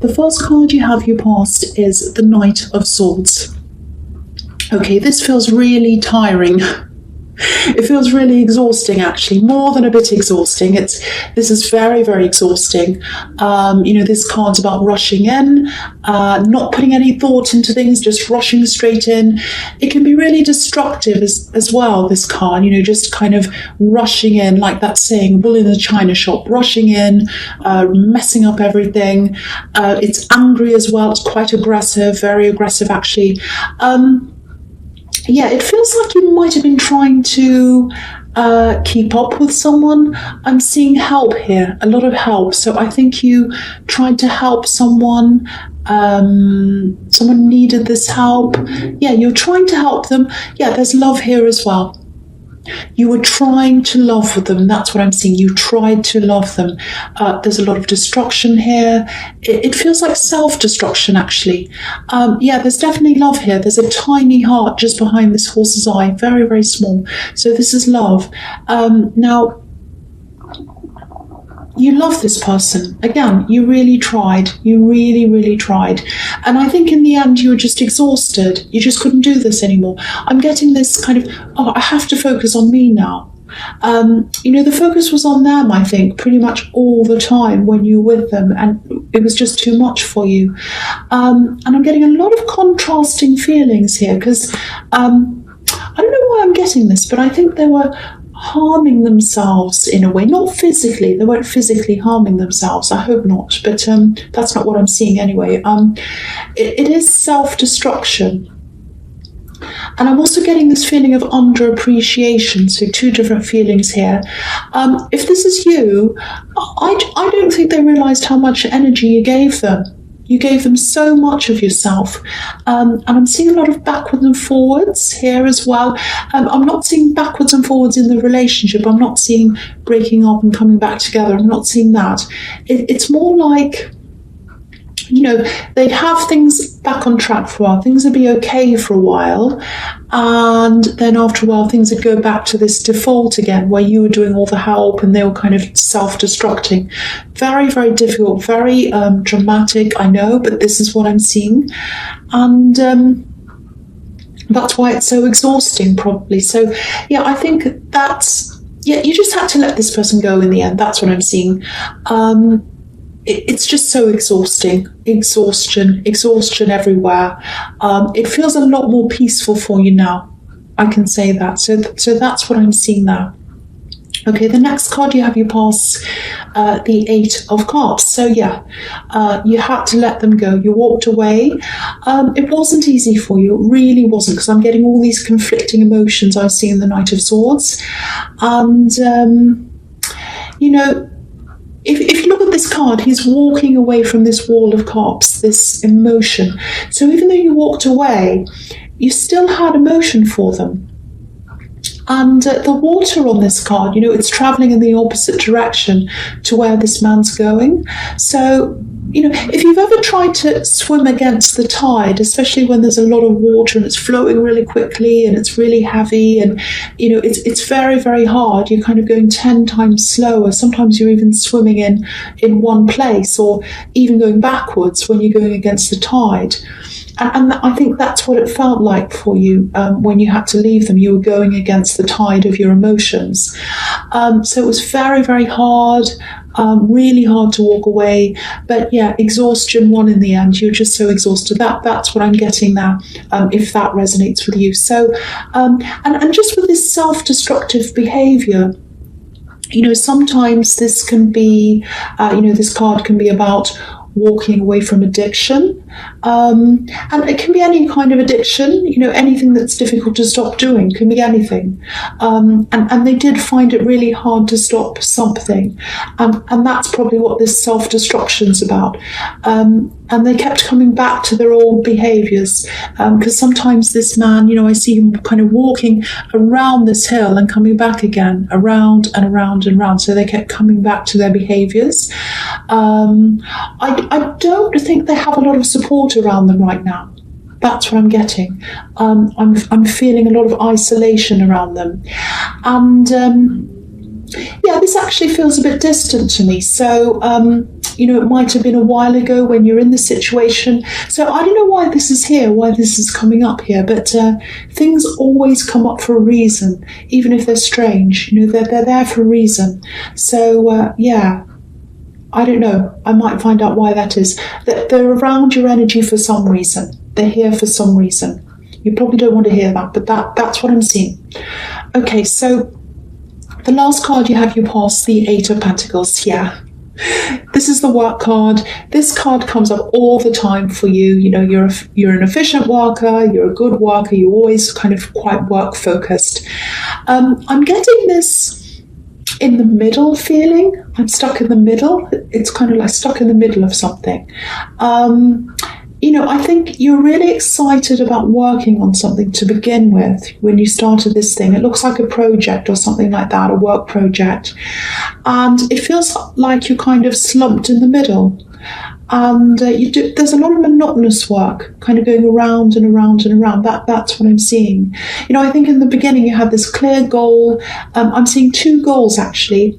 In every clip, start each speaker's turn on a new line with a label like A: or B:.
A: the first card you have your past is the Knight of Swords. Okay, this feels really tiring. It feels really exhausting, actually, more than a bit exhausting. This is very, very exhausting. This card's about rushing in, not putting any thought into things, just rushing straight in. It can be really destructive as well, this card, just kind of rushing in, like that saying, bull in a china shop, rushing in, messing up everything. It's angry as well. It's quite aggressive, very aggressive, actually. Yeah, it feels like you might have been trying to keep up with someone. I'm seeing help here, a lot of help. So I think you tried to help someone. Someone needed this help. Yeah, you're trying to help them. Yeah, there's love here as well. You were trying to love them. That's what I'm seeing. You tried to love them. There's a lot of destruction here. It feels like self-destruction, actually. Yeah, there's definitely love here. There's a tiny heart just behind this horse's eye. Very, very small. So this is love. Now, you love this person. Again, you really tried. You really, really tried. And I think in the end, you were just exhausted. You just couldn't do this anymore. I'm getting this kind of, I have to focus on me now. The focus was on them, I think, pretty much all the time when you were with them. And it was just too much for you. And I'm getting a lot of contrasting feelings here because I don't know why I'm getting this, but I think they were harming themselves in a way, not physically. They weren't physically harming themselves. I hope not, but that's not what I'm seeing anyway. It is self-destruction. And I'm also getting this feeling of underappreciation, so two different feelings here. If this is you, I don't think they realised how much energy you gave them. You gave them so much of yourself. And I'm seeing a lot of backwards and forwards here as well. I'm not seeing backwards and forwards in the relationship. I'm not seeing breaking up and coming back together. I'm not seeing that. It's more like, they'd have things back on track for a while. Things would be okay for a while. And then after a while, things would go back to this default again, where you were doing all the help and they were kind of self-destructing. Very, very difficult, very dramatic, I know, but this is what I'm seeing. And that's why it's so exhausting, probably. So, yeah, I think you just had to let this person go in the end. That's what I'm seeing. It's just so exhausting. Exhaustion everywhere. It feels a lot more peaceful for you now. I can say that. So that's what I'm seeing now. Okay, the next card you have your past, the Eight of Cups. So yeah, you had to let them go. You walked away. It wasn't easy for you. It really wasn't, because I'm getting all these conflicting emotions I see in the Knight of Swords. And, if you look at this card, he's walking away from this wall of cups, this emotion. So even though you walked away, you still had emotion for them. And the water on this card, it's traveling in the opposite direction to where this man's going. So, if you've ever tried to swim against the tide, especially when there's a lot of water and it's flowing really quickly and it's really heavy and, it's very, very hard. You're kind of going 10 times slower. Sometimes you're even swimming in one place, or even going backwards when you're going against the tide. And I think that's what it felt like for you when you had to leave them. You were going against the tide of your emotions. So it was very, very hard, really hard to walk away. But yeah, exhaustion won in the end. You're just so exhausted. That's what I'm getting now, if that resonates with you. So, and just with this self-destructive behavior, sometimes this can be, this card can be about walking away from addiction. And it can be any kind of addiction, anything that's difficult to stop doing, can be anything. And they did find it really hard to stop something. And that's probably what this self-destruction's about. And they kept coming back to their old behaviours. Because sometimes this man, I see him kind of walking around this hill and coming back again, around and around and around. So they kept coming back to their behaviours. I don't think they have a lot of support around them right now. That's what I'm getting. I'm feeling a lot of isolation around them. And yeah, this actually feels a bit distant to me. So it might have been a while ago when you're in the situation. So I don't know why this is here, why this is coming up here, but things always come up for a reason, even if they're strange. They're there for a reason. So, yeah. I don't know. I might find out why that is. They're around your energy for some reason. They're here for some reason. You probably don't want to hear that, but that's what I'm seeing. Okay, so the last card you have, you pass the Eight of Pentacles. Yeah. This is the work card. This card comes up all the time for you. You're an efficient worker. You're a good worker. You're always kind of quite work focused. I'm getting this in the middle feeling. I'm stuck in the middle. It's kind of like stuck in the middle of something. I think you're really excited about working on something to begin with when you started this thing. It looks like a project or something like that, a work project. And it feels like you're kind of slumped in the middle. And there's a lot of monotonous work kind of going around and around and around. That's what I'm seeing. I think in the beginning you had this clear goal. I'm seeing two goals actually.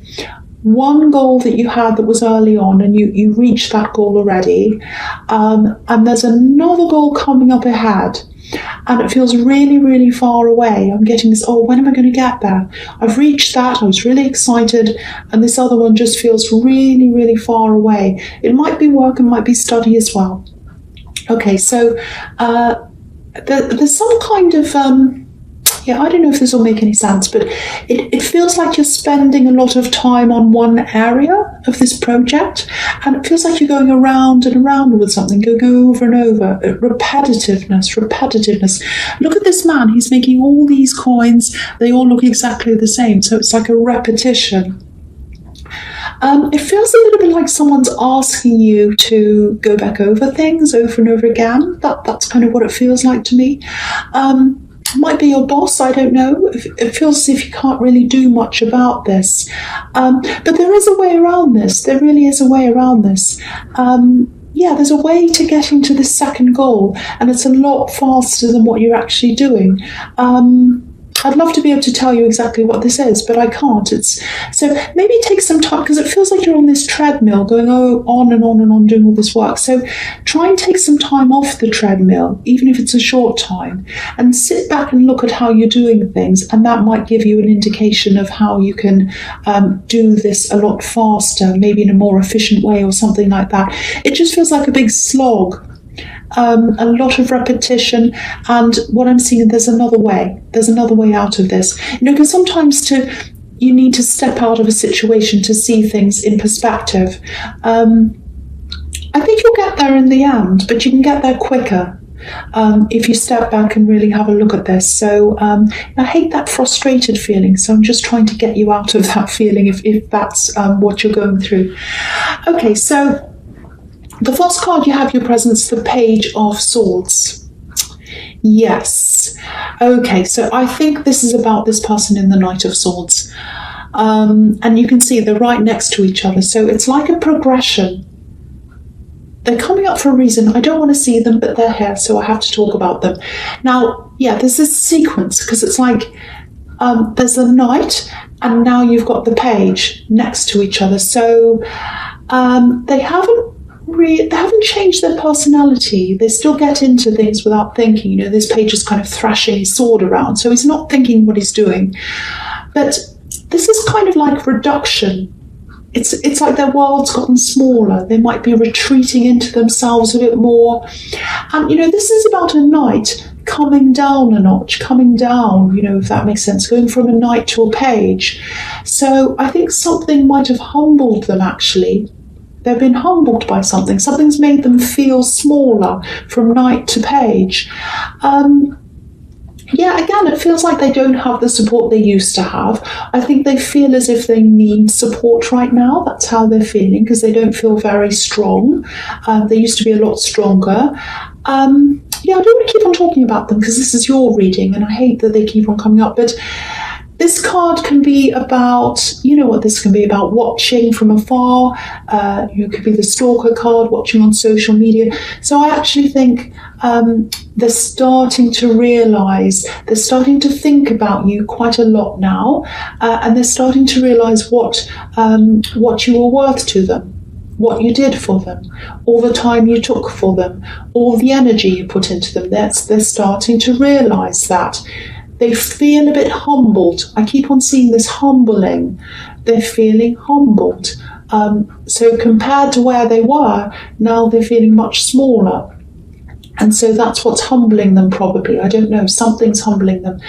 A: One goal that you had that was early on, and you reached that goal already. And there's another goal coming up ahead. And it feels really, really far away. I'm getting this, when am I going to get there? I've reached that. I was really excited. And this other one just feels really, really far away. It might be work, it might be study as well. Okay, so there's some kind of... I don't know if this will make any sense, but it feels like you're spending a lot of time on one area of this project, and it feels like you're going around and around with something, going over and over. Repetitiveness. Look at this man. He's making all these coins. They all look exactly the same, so it's like a repetition. It feels a little bit like someone's asking you to go back over things over and over again. That's kind of what it feels like to me. Might be your boss, I don't know. It feels as if you can't really do much about this. But there is a way around this. There really is a way around this. There's a way to getting to this second goal, and it's a lot faster than what you're actually doing. I'd love to be able to tell you exactly what this is, but I can't. So maybe take some time, because it feels like you're on this treadmill going on and on and on doing all this work. So try and take some time off the treadmill, even if it's a short time, and sit back and look at how you're doing things, and that might give you an indication of how you can do this a lot faster, maybe in a more efficient way or something like that. It just feels like a big slog. A lot of repetition, and what I'm seeing, there's another way out of this, because sometimes you need to step out of a situation to see things in perspective. I think you'll get there in the end, but you can get there quicker if you step back and really have a look at this. So I hate that frustrated feeling, so I'm just trying to get you out of that feeling if that's what you're going through. Okay, so the first card you have your presence, the Page of Swords. Yes. Okay, so I think this is about this person in the Knight of Swords. And you can see they're right next to each other. So it's like a progression. They're coming up for a reason. I don't want to see them, but they're here, so I have to talk about them. Now, there's this sequence, because it's like there's the Knight, and now you've got the Page next to each other. So they haven't changed their personality. They still get into things without thinking. This Page is kind of thrashing his sword around, so he's not thinking what he's doing. But this is kind of like reduction. It's like their world's gotten smaller. They might be retreating into themselves a bit more. And, this is about a knight coming down a notch, coming down, if that makes sense, going from a knight to a page. So I think something might have humbled them, actually. They've been humbled by something. Something's made them feel smaller from knight to page. Again, it feels like they don't have the support they used to have. I think they feel as if they need support right now. That's how they're feeling, because they don't feel very strong. They used to be a lot stronger. I don't want to keep on talking about them, because this is your reading, and I hate that they keep on coming up. But this card can be about, this can be about watching from afar. It could be the stalker card, watching on social media. So I actually think they're starting to realise, they're starting to think about you quite a lot now, and they're starting to realise what you are worth to them. what you did for them, all the time you took for them, all the energy you put into them. They're starting to realize that. They feel a bit humbled. I keep on seeing this humbling. They're feeling humbled. So compared to where they were, now they're feeling much smaller. And so that's what's humbling them, probably. I don't know. Something's humbling them,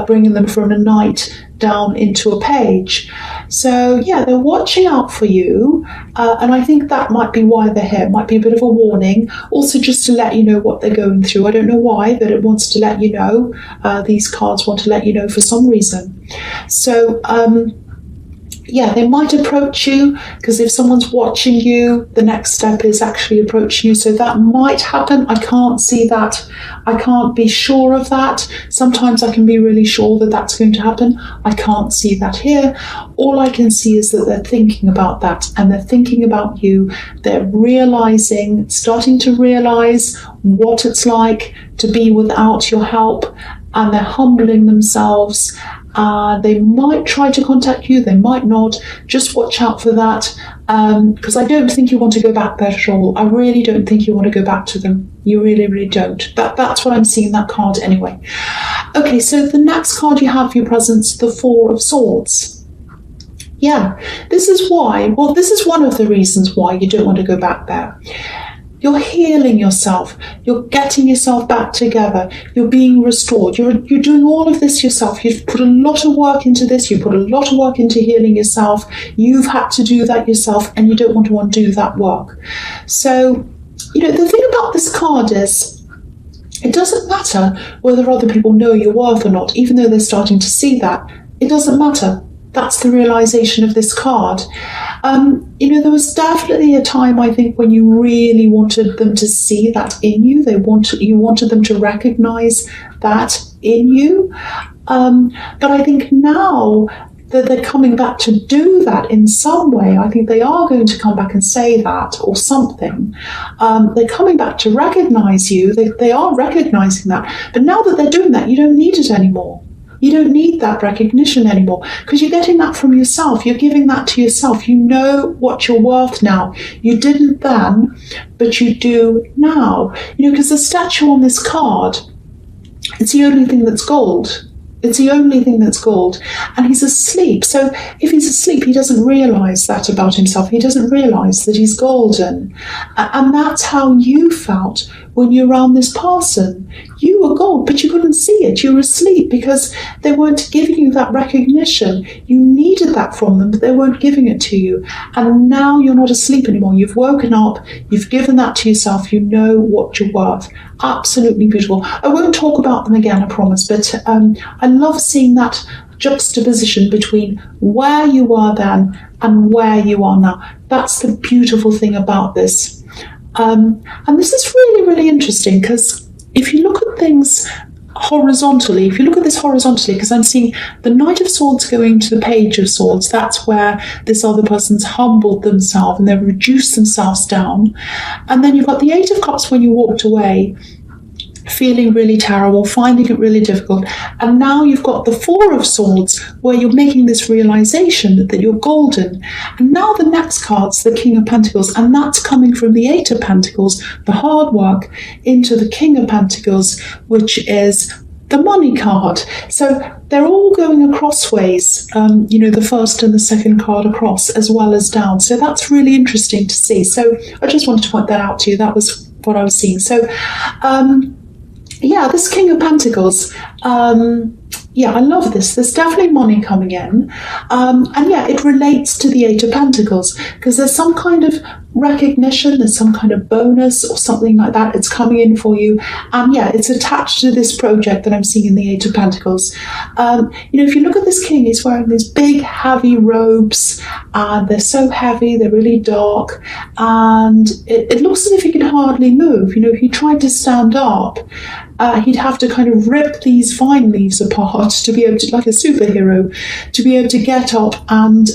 A: bringing them from a knight down into a page. So, yeah, they're watching out for you. And I think that might be why they're here. It might be a bit of a warning. Also, just to let you know what they're going through. I don't know why, but it wants to let you know. These cards want to let you know for some reason. So, yeah, they might approach you, because if someone's watching you, the next step is actually approaching you. So that might happen. I can't see that. I can't be sure of that. Sometimes I can be really sure that that's going to happen. I can't see that here. All I can see is that they're thinking about that, and they're thinking about you. They're realizing, starting to realize what it's like to be without your help, and they're humbling themselves. They might try to contact you, they might not. Just watch out for that, because I don't think you want to go back there at all. I really don't think you want to go back to them. You really, really don't. That's what I'm seeing in that card anyway. Okay, so the next card you have for your presence, the Four of Swords. Yeah, this is why, well, this is one of the reasons why you don't want to go back there. You're healing yourself. You're getting yourself back together. You're being restored. You're doing all of this yourself. You've put a lot of work into this. You put a lot of work into healing yourself. You've had to do that yourself, and you don't want to undo that work. So, the thing about this card is, it doesn't matter whether other people know your worth or not, even though they're starting to see that. It doesn't matter. That's the realization of this card. There was definitely a time, I think, when you really wanted them to see that in you. You wanted them to recognize that in you. But I think now that they're coming back to do that in some way, I think they are going to come back and say that or something. They're coming back to recognize you. They are recognizing that. But now that they're doing that, you don't need it anymore. You don't need that recognition anymore, because you're getting that from yourself. You're giving that to yourself. You know what you're worth now. You didn't then, but you do now. Because the statue on this card, it's the only thing that's gold. It's the only thing that's gold. And he's asleep. So if he's asleep, he doesn't realize that about himself. He doesn't realize that he's golden. And that's how you felt when you're around this person. You were gold, but you couldn't see it. You were asleep because they weren't giving you that recognition. You needed that from them, but they weren't giving it to you. And now you're not asleep anymore. You've woken up. You've given that to yourself. You know what you're worth. Absolutely beautiful. I won't talk about them again, I promise, but I love seeing that juxtaposition between where you were then and where you are now. That's the beautiful thing about this. And this is really, really interesting, because if you look at things horizontally, because I'm seeing the Knight of Swords going to the Page of Swords, that's where this other person's humbled themselves and they've reduced themselves down. And then you've got the Eight of Cups when you walked away, feeling really terrible, finding it really difficult. And now you've got the Four of Swords, where you're making this realization that you're golden. And now the next card's the King of Pentacles, and that's coming from the Eight of Pentacles, the hard work, into the King of Pentacles, which is the money card. So they're all going across ways, the first and the second card across, as well as down. So that's really interesting to see. So I just wanted to point that out to you. That was what I was seeing. So, this King of Pentacles, I love this. There's definitely money coming in. It relates to the Eight of Pentacles, because there's some kind of recognition, there's some kind of bonus or something like that. It's coming in for you. And it's attached to this project that I'm seeing in the Eight of Pentacles. If you look at this king, he's wearing these big, heavy robes, and they're so heavy, they're really dark, and it looks as if he can hardly move. If he tried to stand up, he'd have to kind of rip these vine leaves apart to be able to, like a superhero, to be able to get up. And,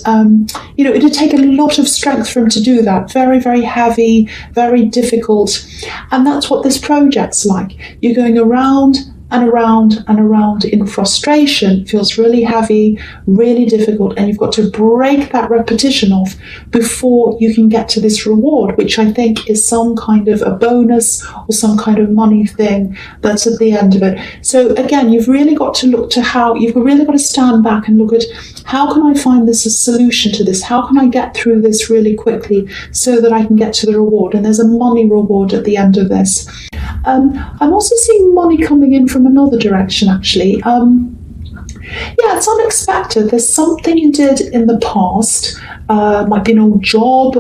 A: it'd take a lot of strength for him to do that. Very, very heavy, very difficult. And that's what this project's like. You're going around and around in frustration. It feels really heavy, really difficult, and you've got to break that repetition off before you can get to this reward, which I think is some kind of a bonus or some kind of money thing that's at the end of it. So again, you've really got to look to you've really got to stand back and look at, how can I find this a solution to this? How can I get through this really quickly so that I can get to the reward? And there's a money reward at the end of this. I'm also seeing money coming in from another direction, actually. Yeah, it's unexpected. There's something you did in the past. Might be an old job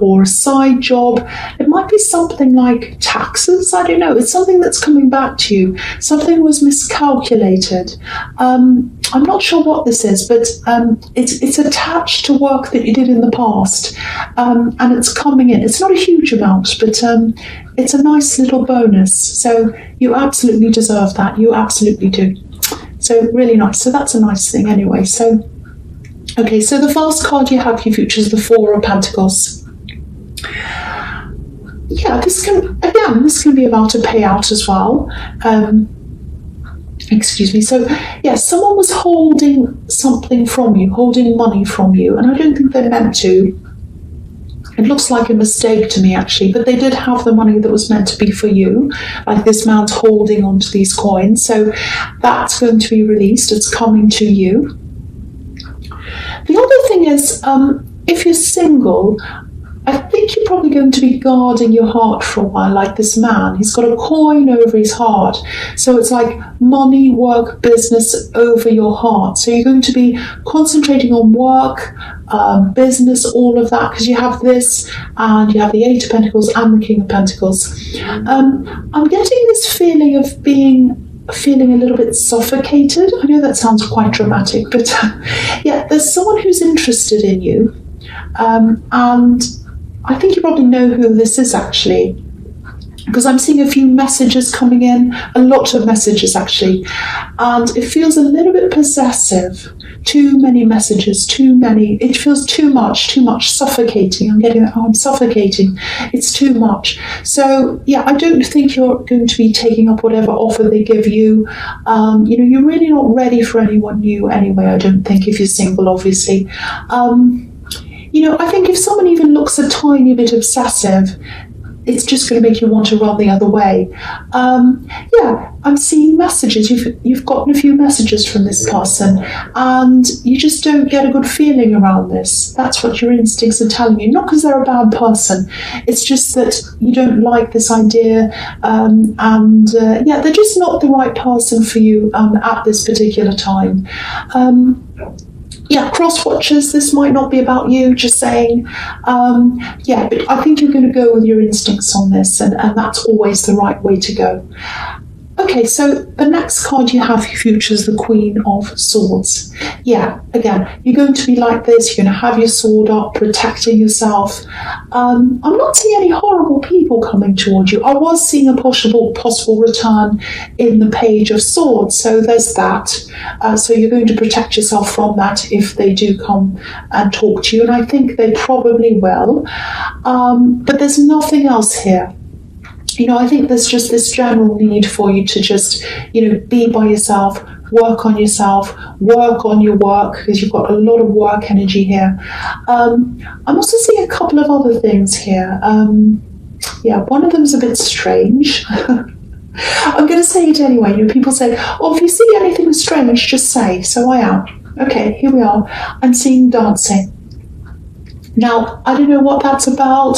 A: or a side job. It might be something like taxes. I don't know. It's something that's coming back to you. Something was miscalculated. I'm not sure what this is, but it's attached to work that you did in the past, and it's coming in. It's not a huge amount, but it's a nice little bonus. So you absolutely deserve that. You absolutely do. So really nice. So that's a nice thing anyway. So, okay, so the first card you have for your future is the Four of Pentacles. Yeah, this can be about a payout as well. Excuse me. So, yeah, someone was holding something from you, holding money from you, and I don't think they meant to. It looks like a mistake to me, actually, but they did have the money that was meant to be for you. Like this man's holding onto these coins. So that's going to be released. It's coming to you. The other thing is, if you're single, I think you're probably going to be guarding your heart for a while, like this man. He's got a coin over his heart. So it's like money, work, business over your heart. So you're going to be concentrating on work, business, all of that, because you have this, and you have the Eight of Pentacles and the King of Pentacles. I'm getting this feeling of feeling a little bit suffocated. I know that sounds quite dramatic, but yeah, there's someone who's interested in you, and I think you probably know who this is, actually, because I'm seeing a few messages coming in, a lot of messages actually, and it feels a little bit possessive. Too many messages, too many. It feels too much, suffocating. I'm getting, I'm suffocating. It's too much. So yeah, I don't think you're going to be taking up whatever offer they give you. You're really not ready for anyone new anyway, I don't think, if you're single, obviously. I think if someone even looks a tiny bit obsessive, it's just going to make you want to run the other way. Yeah, I'm seeing messages. You've gotten a few messages from this person, and you just don't get a good feeling around this. That's what your instincts are telling you. Not because they're a bad person. It's just that you don't like this idea, yeah, they're just not the right person for you at this particular time. Yeah, cross watchers, this might not be about you, just saying. Yeah, but I think you're going to go with your instincts on this, and that's always the right way to go. Okay, so the next card you have for your future is the Queen of Swords. Yeah, again, you're going to be like this. You're going to have your sword up, protecting yourself. I'm not seeing any horrible people coming towards you. I was seeing a possible return in the Page of Swords, so there's that. So you're going to protect yourself from that if they do come and talk to you, and I think they probably will. But there's nothing else here. I think there's just this general need for you to just, be by yourself, work on yourself, work on your work, because you've got a lot of work energy here. I'm also seeing a couple of other things here. Yeah, one of them is a bit strange. I'm going to say it anyway. People say, oh, if you see anything strange, just say. So I am. Okay, here we are. I'm seeing dancing. Now, I don't know what that's about.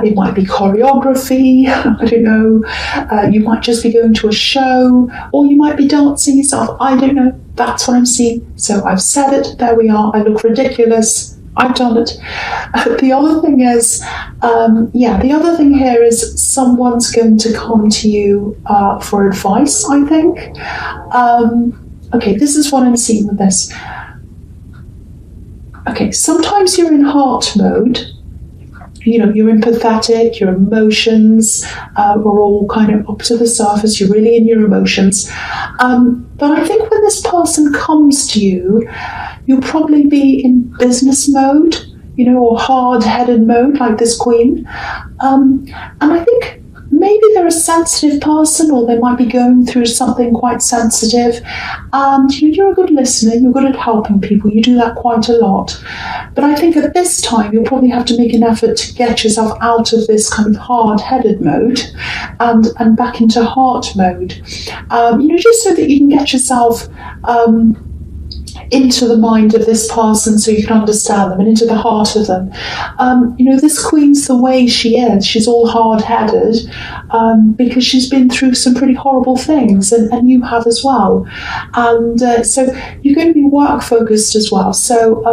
A: It might be choreography. I don't know. You might just be going to a show, or you might be dancing yourself. I don't know. That's what I'm seeing. So I've said it. There we are. I look ridiculous. I've done it. The other thing is, the other thing here is someone's going to come to you for advice, I think. Okay, this is what I'm seeing with this. Okay, sometimes you're in heart mode. You're empathetic, your emotions are all kind of up to the surface. You're really in your emotions. But I think when this person comes to you, you'll probably be in business mode, or hard-headed mode, like this Queen. And I think maybe they're a sensitive person, or they might be going through something quite sensitive. And you're a good listener, you're good at helping people, you do that quite a lot. But I think at this time, you'll probably have to make an effort to get yourself out of this kind of hard-headed mode and back into heart mode. Just so that you can get yourself into the mind of this person so you can understand them, and into the heart of them. This queen's the way she is. She's all hard-headed because she's been through some pretty horrible things, and you have as well. And so you're going to be work-focused as well. So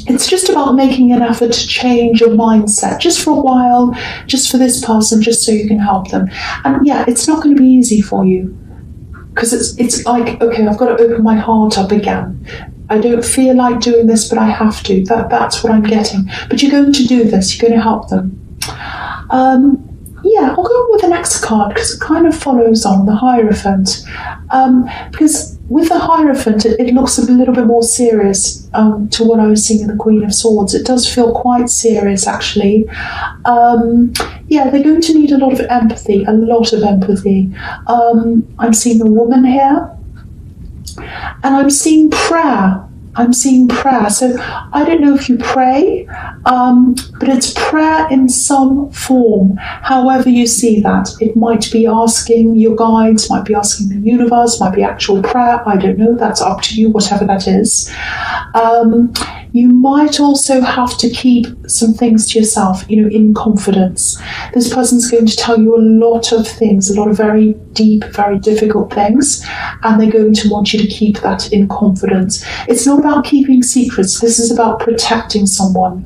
A: it's just about making an effort to change your mindset just for a while, just for this person, just so you can help them. And yeah, it's not going to be easy for you, because it's like, okay, I've got to open my heart up again. I don't feel like doing this, but I have to. That's what I'm getting. But you're going to do this. You're going to help them. I'll go with the next card because it kind of follows on the Hierophant. Because with the Hierophant, it looks a little bit more serious to what I was seeing in the Queen of Swords. It does feel quite serious, actually. They're going to need a lot of empathy, I'm seeing a woman here, and I'm seeing prayer. So I don't know if you pray, but it's prayer in some form, however you see that. It might be asking your guides, might be asking the universe, might be actual prayer. I don't know. That's up to you, whatever that is. You might also have to keep some things to yourself, in confidence. This person's going to tell you a lot of things, a lot of very deep, very difficult things, and they're going to want you to keep that in confidence. It's not about keeping secrets. This is about protecting someone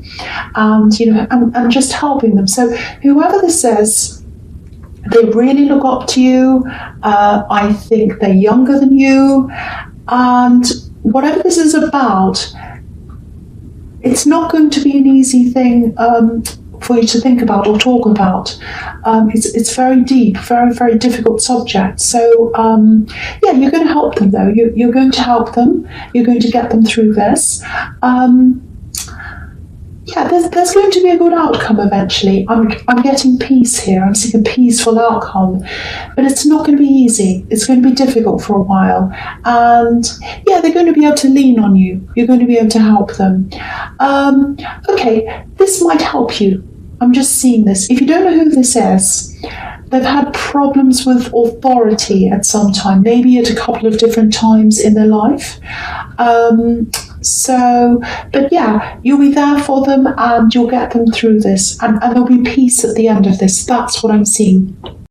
A: and, and just helping them. So whoever this is, they really look up to you. I think they're younger than you. And whatever this is about, it's not going to be an easy thing for you to think about or talk about. It's very deep, very, very difficult subject. So, you're going to help them, though. You're going to help them. You're going to get them through this. There's going to be a good outcome eventually. I'm getting peace here. I'm seeing a peaceful outcome. But it's not going to be easy. It's going to be difficult for a while. And they're going to be able to lean on you. You're going to be able to help them. This might help you. I'm just seeing this. If you don't know who this is, they've had problems with authority at some time, maybe at a couple of different times in their life. You'll be there for them and you'll get them through this, and there'll be peace at the end of this. That's what I'm seeing.